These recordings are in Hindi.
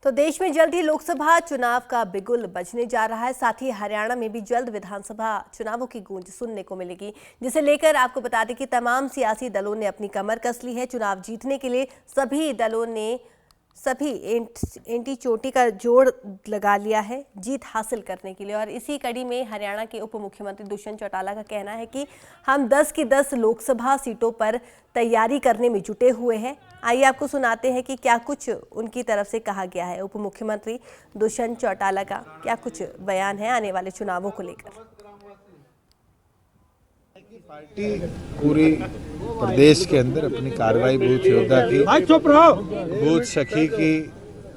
तो देश में जल्द ही लोकसभा चुनाव का बिगुल बजने जा रहा है। साथ ही हरियाणा में भी जल्द विधानसभा चुनावों की गूंज सुनने को मिलेगी, जिसे लेकर आपको बता दें कि तमाम सियासी दलों ने अपनी कमर कस ली है। चुनाव जीतने के लिए सभी दलों ने एंटी चोटी का जोड़ लगा लिया है जीत हासिल करने के लिए। और इसी कड़ी में हरियाणा के उप मुख्यमंत्री दुष्यंत चौटाला का कहना है कि हम 10 की 10 लोकसभा सीटों पर तैयारी करने में जुटे हुए हैं। आइए आपको सुनाते हैं कि क्या कुछ उनकी तरफ से कहा गया है। उप मुख्यमंत्री दुष्यंत चौटाला का क्या कुछ बयान है आने वाले चुनावों को लेकर। पार्टी पूरी प्रदेश के अंदर अपनी कार्रवाई बूथ योद्धा की बूथ सखी की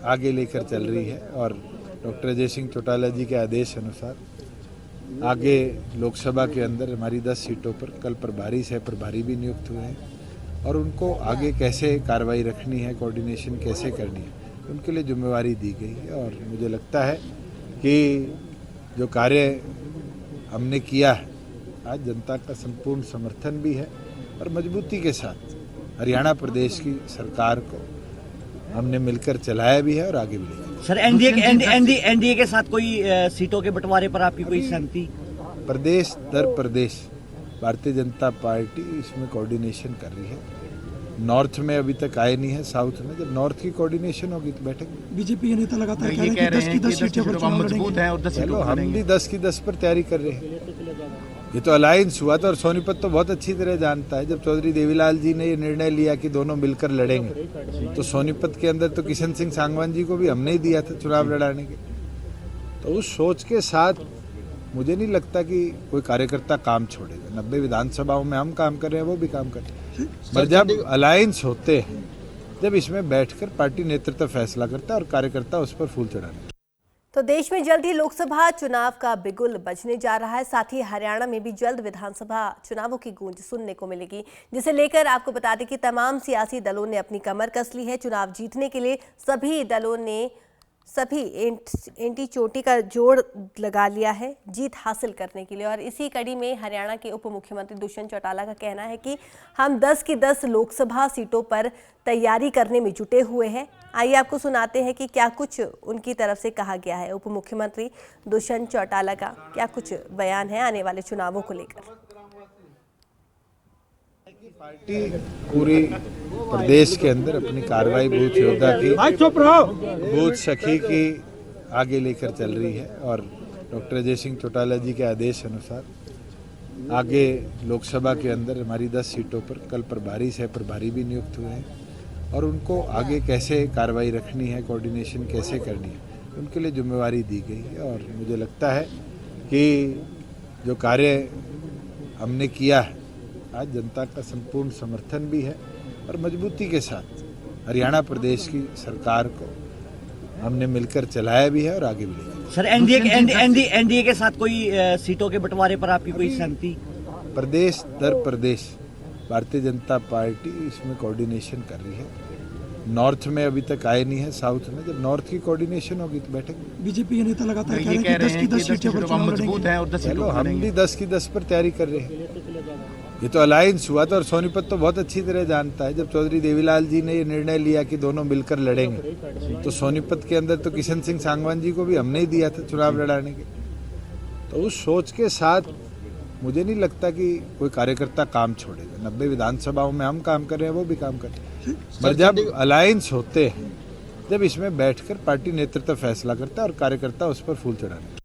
आगे लेकर चल रही है और डॉक्टर अजय सिंह चौटाला जी के आदेश अनुसार आगे लोकसभा के अंदर हमारी 10 सीटों पर कल प्रभारी सह प्रभारी भी नियुक्त हुए हैं और उनको आगे कैसे कार्रवाई रखनी है, कोऑर्डिनेशन कैसे करनी है, उनके लिए जिम्मेवारी दी गई है। और मुझे लगता है कि जो कार्य हमने किया है आज जनता का संपूर्ण समर्थन भी है और मजबूती के साथ हरियाणा प्रदेश की सरकार को हमने मिलकर चलाया भी है और आगे भी लेकर। सर एनडीए के साथ कोई सीटों के बंटवारे पर आपकी कोई सहमति? प्रदेश दर प्रदेश भारतीय जनता पार्टी इसमें कोऑर्डिनेशन कर रही है। नॉर्थ में अभी तक आए नहीं है, साउथ में जब नॉर्थ की कोऑर्डिनेशन होगी तो बैठेंगे। बीजेपी के नेता लगातार कह रहे हैं कि 10 की 10 सीटें पर चुनाव मजबूत है और 10 चलो हम भी 10 की 10 पर तैयारी कर रहे हैं। ये तो अलायंस हुआ था और सोनीपत तो बहुत अच्छी तरह जानता है। जब चौधरी देवीलाल जी ने ये निर्णय लिया कि दोनों मिलकर लड़ेंगे तो सोनीपत के अंदर तो किशन सिंह सांगवान जी को भी हमने ही दिया था चुनाव लड़ाने के। तो उस सोच के साथ मुझे नहीं लगता कि कोई कार्यकर्ता काम छोड़ेगा। 90 विधानसभाओं में हम काम कर रहे हैं, वो भी काम कर रहे हैं। पर जब अलायंस होते हैं, जब इसमें बैठकर पार्टी नेतृत्व फैसला करता है और कार्यकर्ता उस पर फूल चढ़ाते हैं। तो देश में जल्द ही लोकसभा चुनाव का बिगुल बजने जा रहा है। साथ ही हरियाणा में भी जल्द विधानसभा चुनावों की गूंज सुनने को मिलेगी, जिसे लेकर आपको बता दें कि तमाम सियासी दलों ने अपनी कमर कस ली है। चुनाव जीतने के लिए सभी दलों ने एंटी चोटी का जोड़ लगा लिया है जीत हासिल करने के लिए। और इसी कड़ी में हरियाणा के उप मुख्यमंत्री दुष्यंत चौटाला का कहना है कि हम 10 की 10 लोकसभा सीटों पर तैयारी करने में जुटे हुए हैं। आइए आपको सुनाते हैं कि क्या कुछ उनकी तरफ से कहा गया है। उप मुख्यमंत्री दुष्यंत चौटाला का क्या कुछ बयान है आने वाले चुनावों को लेकर। पार्टी पूरी प्रदेश के अंदर अपनी कार्रवाई बूथ योद्धा की बूथ सखी की आगे लेकर चल रही है और डॉक्टर अजय सिंह चौटाला जी के आदेश अनुसार आगे लोकसभा के अंदर हमारी 10 सीटों पर कल प्रभारी सह प्रभारी भी नियुक्त हुए हैं और उनको आगे कैसे कार्रवाई रखनी है, कोऑर्डिनेशन कैसे करनी है, उनके लिए जिम्मेवारी दी गई है। और मुझे लगता है कि जो कार्य हमने किया है आज जनता का संपूर्ण समर्थन भी है और मजबूती के साथ हरियाणा प्रदेश की सरकार को हमने मिलकर चलाया भी है और आगे भी लेकर। सर एनडीए के साथ कोई सीटों के बंटवारे पर आपकी कोई सहमति? प्रदेश दर प्रदेश भारतीय जनता पार्टी इसमें कोऑर्डिनेशन कर रही है। नॉर्थ में अभी तक आए नहीं है, साउथ में जब नॉर्थ की कोऑर्डिनेशन होगी तो बैठेंगे। बीजेपी के नेता लगातार कह रहे हैं कि 10 की 10 सीटें पर चुनाव मजबूत है और 10 चलो हम भी 10 की 10 पर तैयारी कर रहे हैं। ये तो अलायंस हुआ था और सोनीपत तो बहुत अच्छी तरह जानता है। जब चौधरी देवीलाल जी ने ये निर्णय लिया कि दोनों मिलकर लड़ेंगे तो सोनीपत के अंदर तो किशन सिंह सांगवान जी को भी हमने ही दिया था चुनाव लड़ाने के। तो उस सोच के साथ मुझे नहीं लगता कि कोई कार्यकर्ता काम छोड़ेगा। 90 विधानसभाओं में हम काम कर रहे हैं, वो भी काम कर रहे हैं। पर जब अलायंस होते हैं, जब इसमें बैठकर पार्टी नेतृत्व फैसला करता है और कार्यकर्ता उस पर फूल चढ़ाते हैं।